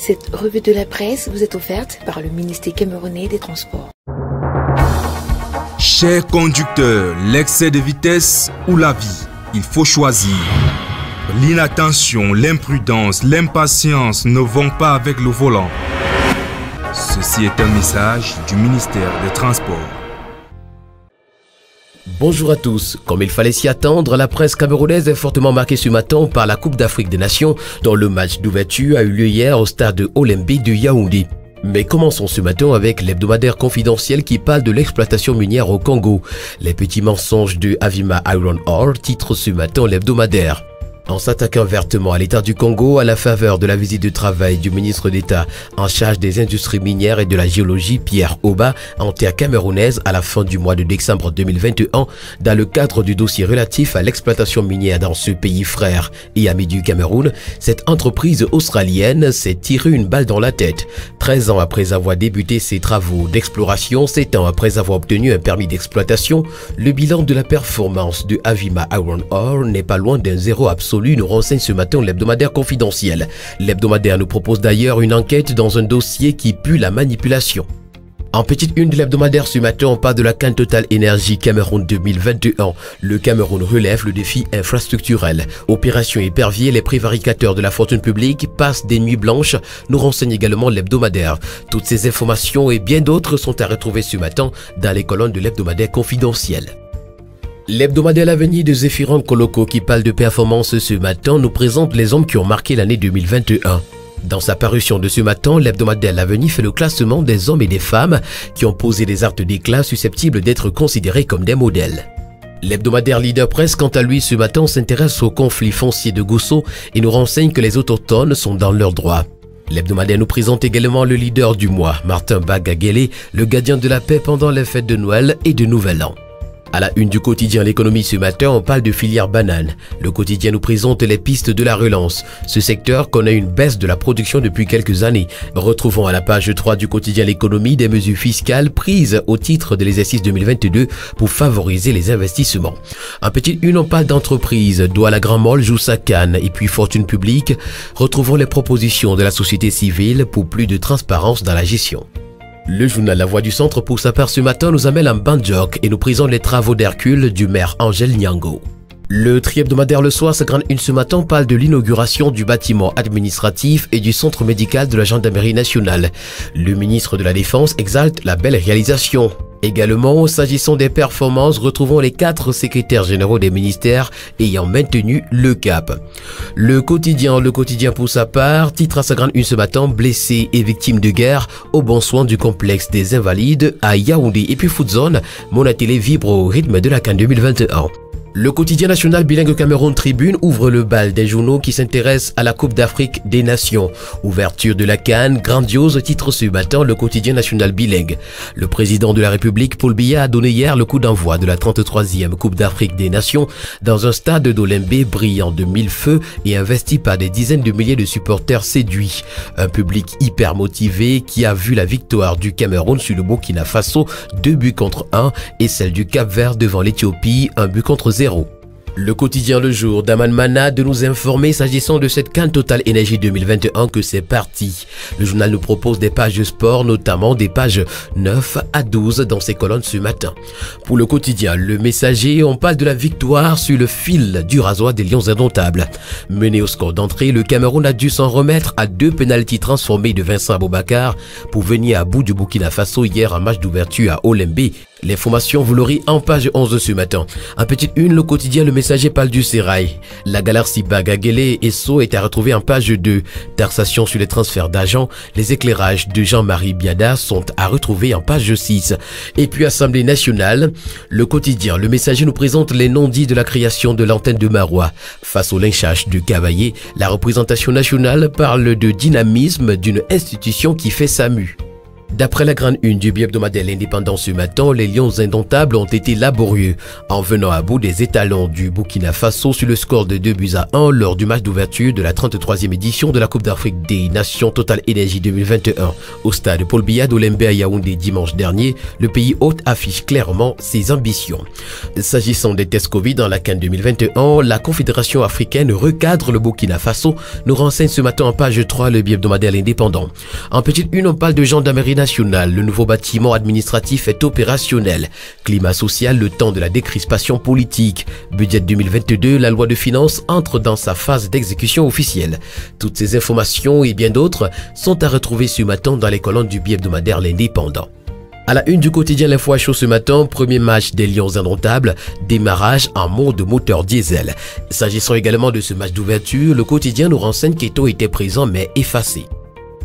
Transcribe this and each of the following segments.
Cette revue de la presse vous est offerte par le ministère camerounais des Transports. Chers conducteurs, l'excès de vitesse ou la vie, il faut choisir. L'inattention, l'imprudence, l'impatience ne vont pas avec le volant. Ceci est un message du ministère des Transports. Bonjour à tous. Comme il fallait s'y attendre, la presse camerounaise est fortement marquée ce matin par la Coupe d'Afrique des Nations, dont le match d'ouverture a eu lieu hier au stade Olembe de Yaoundé. Mais commençons ce matin avec l'hebdomadaire confidentiel qui parle de l'exploitation minière au Congo. Les petits mensonges de Avima Iron Ore titre ce matin l'hebdomadaire. En s'attaquant vertement à l'État du Congo à la faveur de la visite de travail du ministre d'État en charge des industries minières et de la géologie Pierre Oba en terre camerounaise à la fin du mois de décembre 2021 dans le cadre du dossier relatif à l'exploitation minière dans ce pays frère et ami du Cameroun, cette entreprise australienne s'est tirée une balle dans la tête. 13 ans après avoir débuté ses travaux d'exploration, 7 ans après avoir obtenu un permis d'exploitation, le bilan de la performance de Avima Iron Ore n'est pas loin d'un zéro absolu, nous renseigne ce matin l'hebdomadaire confidentiel. L'hebdomadaire nous propose d'ailleurs une enquête dans un dossier qui pue la manipulation. En petite une de l'hebdomadaire ce matin, on parle de la Cannes Total Énergie Cameroun 2021. Le Cameroun relève le défi infrastructurel. Opération épervier, les prévaricateurs de la fortune publique passent des nuits blanches, nous renseigne également l'hebdomadaire. Toutes ces informations et bien d'autres sont à retrouver ce matin dans les colonnes de l'hebdomadaire confidentiel. L'hebdomadaire L'Avenir de Zéphirin Koloko qui parle de performance ce matin nous présente les hommes qui ont marqué l'année 2021. Dans sa parution de ce matin, l'hebdomadaire L'Avenir fait le classement des hommes et des femmes qui ont posé des actes d'éclat susceptibles d'être considérés comme des modèles. L'hebdomadaire Leader Press, quant à lui, ce matin s'intéresse au conflit foncier de Gosso et nous renseigne que les autochtones sont dans leurs droits. L'hebdomadaire nous présente également le leader du mois, Martin Bagagele, le gardien de la paix pendant les fêtes de Noël et de Nouvel An. À la une du quotidien L'économie ce matin, on parle de filière banane. Le quotidien nous présente les pistes de la relance. Ce secteur connaît une baisse de la production depuis quelques années. Retrouvons à la page 3 du quotidien L'économie des mesures fiscales prises au titre de l'exercice 2022 pour favoriser les investissements. En petite une, on parle d'entreprise. Douala Grand Mall joue sa canne et puis fortune publique. Retrouvons les propositions de la société civile pour plus de transparence dans la gestion. Le journal La Voix du Centre pour sa part ce matin nous amène en Bandjok et nous présente les travaux d'Hercule du maire Angèle Nyango. Le tri-hebdomadaire Le Soir, sa grande une ce matin, parle de l'inauguration du bâtiment administratif et du centre médical de la gendarmerie nationale. Le ministre de la Défense exalte la belle réalisation. Également, s'agissant des performances, retrouvons les 4 secrétaires généraux des ministères ayant maintenu le cap. Le quotidien pour sa part, titre à sa grande une ce matin, blessés et victimes de guerre au bon soin du complexe des Invalides à Yaoundé. Et puis Foodzone, Monatélé vibre au rythme de la CAN 2021. Le quotidien national bilingue Cameroun Tribune ouvre le bal des journaux qui s'intéressent à la Coupe d'Afrique des Nations. Ouverture de la CAN, grandiose, titre ce matin le quotidien national bilingue. Le président de la République, Paul Biya, a donné hier le coup d'envoi de la 33e Coupe d'Afrique des Nations dans un stade d'Olembe brillant de 1000 feux et investi par des dizaines de milliers de supporters séduits. Un public hyper motivé qui a vu la victoire du Cameroun sur le Burkina Faso 2 buts contre 1 et celle du Cap-Vert devant l'Éthiopie 1 but contre 0. Le quotidien Le Jour d'Aman Mana de nous informer s'agissant de cette Cannes Total Énergie 2021 que c'est parti. Le journal nous propose des pages de sport, notamment des pages 9 à 12 dans ses colonnes ce matin. Pour le quotidien Le Messager, on parle de la victoire sur le fil du rasoir des Lions indomptables. Mené au score d'entrée, le Cameroun a dû s'en remettre à 2 pénaltys transformés de Vincent Aboubakar pour venir à bout du Burkina Faso hier en match d'ouverture à Olembe. L'information vous l'aurez en page 11 ce matin. En petite une, le quotidien Le Messager parle du sérail. La galaxie Bagagele et So est à retrouver en page 2. Taxation sur les transferts d'argent, les éclairages de Jean-Marie Biada sont à retrouver en page 6. Et puis Assemblée nationale, le quotidien Le Messager nous présente les non-dits de la création de l'antenne de Marois. Face au lynchage de Cavaillé, la représentation nationale parle de dynamisme d'une institution qui fait sa mue. D'après la grande une du bi-hebdomadaire L'Indépendant ce matin, les Lions indomptables ont été laborieux en venant à bout des étalons du Burkina Faso sur le score de 2-1 lors du match d'ouverture de la 33e édition de la Coupe d'Afrique des Nations Total Energy 2021. Au stade Paul Biya d'Olembe à Yaoundé dimanche dernier, le pays hôte affiche clairement ses ambitions. S'agissant des tests Covid dans la CAN 2021, la Confédération africaine recadre le Burkina Faso, nous renseigne ce matin en page 3 le bi-hebdomadaire L'Indépendant. En petite une, on parle de gendarmerie nationale. Le nouveau bâtiment administratif est opérationnel. Climat social, le temps de la décrispation politique. Budget 2022, la loi de finances entre dans sa phase d'exécution officielle. Toutes ces informations et bien d'autres sont à retrouver ce matin dans les colonnes du bi-hebdomadaire L'Indépendant. À la une du quotidien L'Info à chaud ce matin, premier match des Lions indomptables, démarrage en mode moteur diesel. S'agissant également de ce match d'ouverture, le quotidien nous renseigne qu'Eto était présent mais effacé.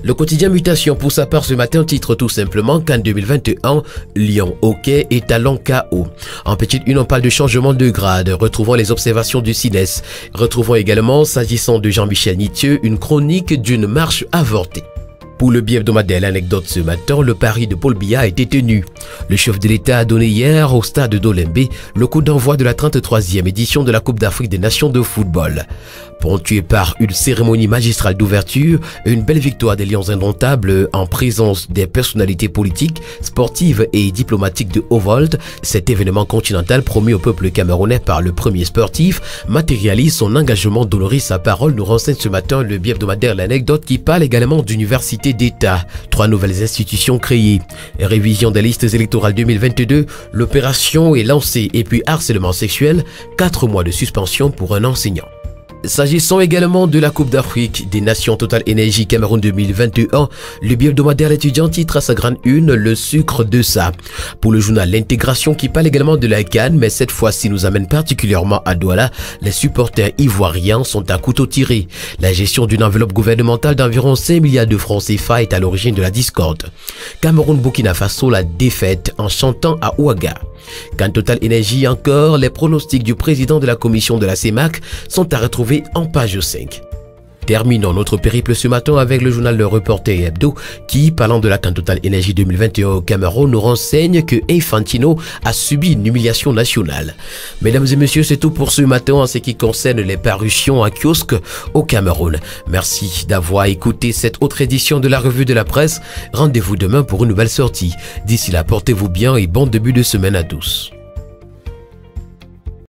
Le quotidien Mutation pour sa part ce matin titre tout simplement qu'en 2021, Lyon Hockey est à KO. En petite une, on parle de changement de grade. Retrouvons les observations du CINES. Retrouvons également, s'agissant de Jean-Michel Nitieux, une chronique d'une marche avortée. Pour le bi-hebdomadaire L'Anecdote ce matin, le pari de Paul Biya a été tenu. Le chef de l'État a donné hier au stade d'Olembe le coup d'envoi de la 33e édition de la Coupe d'Afrique des Nations de football. Ponctué par une cérémonie magistrale d'ouverture, une belle victoire des Lions indomptables en présence des personnalités politiques, sportives et diplomatiques de haut vol, cet événement continental promu au peuple camerounais par le premier sportif matérialise son engagement d'honorer sa parole, nous renseigne ce matin le bi-hebdomadaire L'Anecdote qui parle également d'université d'État. 3 nouvelles institutions créées. Révision des listes électorales 2022, l'opération est lancée et puis harcèlement sexuel, 4 mois de suspension pour un enseignant. S'agissant également de la Coupe d'Afrique des Nations Total Energy Cameroun 2021, le bi-hebdomadaire L'Étudiant titre à sa grande une le sucre de ça. Pour le journal L'Intégration qui parle également de la CAN, mais cette fois-ci nous amène particulièrement à Douala, les supporters ivoiriens sont à couteau tiré. La gestion d'une enveloppe gouvernementale d'environ 5 milliards de francs CFA est à l'origine de la discorde. Cameroun-Burkina Faso, la défaite en chantant à Ouaga. Quant Total Energy encore, les pronostics du président de la commission de la CEMAC sont à retrouver en page 5. Terminons notre périple ce matin avec le journal Le Reporter Hebdo qui, parlant de la CAN Total Energy 2021 au Cameroun, nous renseigne que Infantino a subi une humiliation nationale. Mesdames et messieurs, c'est tout pour ce matin en ce qui concerne les parutions en kiosque au Cameroun. Merci d'avoir écouté cette autre édition de la revue de la presse. Rendez-vous demain pour une nouvelle sortie. D'ici là, portez-vous bien et bon début de semaine à tous.